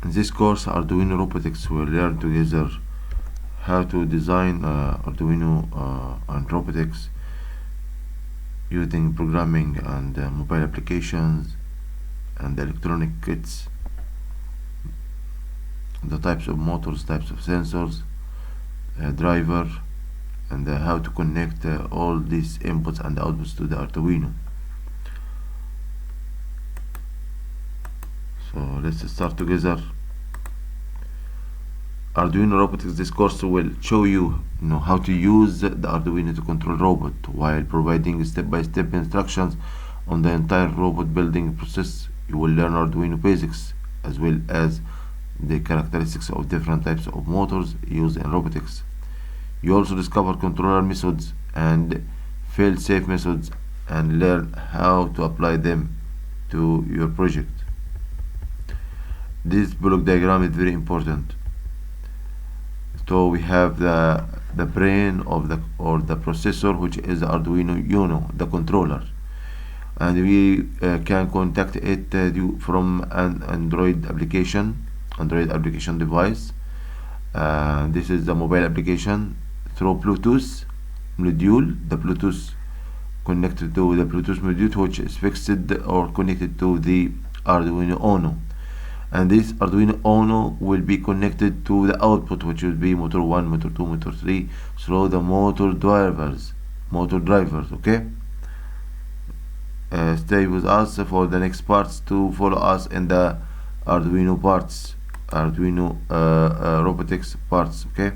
In this course, Arduino Robotics will learn together how to design Arduino and robotics using programming and mobile applications and electronic kits, the types of motors, types of sensors, driver, and how to connect all these inputs and outputs to the Arduino. So let's start together. Arduino Robotics, this course will show you, how to use the Arduino to control robot while providing step-by-step instructions on the entire robot building process. You will learn Arduino basics as well as the characteristics of different types of motors used in robotics. You also discover controller methods and fail-safe methods and learn how to apply them to your project. This block diagram is very important. So we have the brain of the processor, which is the Arduino Uno, the controller, and we can contact it from an Android application device. This is the mobile application through Bluetooth module. The Bluetooth connected to the Bluetooth module, which is fixed or connected to the Arduino Uno. And this Arduino Uno will be connected to the output, which will be motor 1, motor 2, motor 3, through the motor drivers. Okay, stay with us for the next parts to follow us in the Arduino Robotics parts. Okay.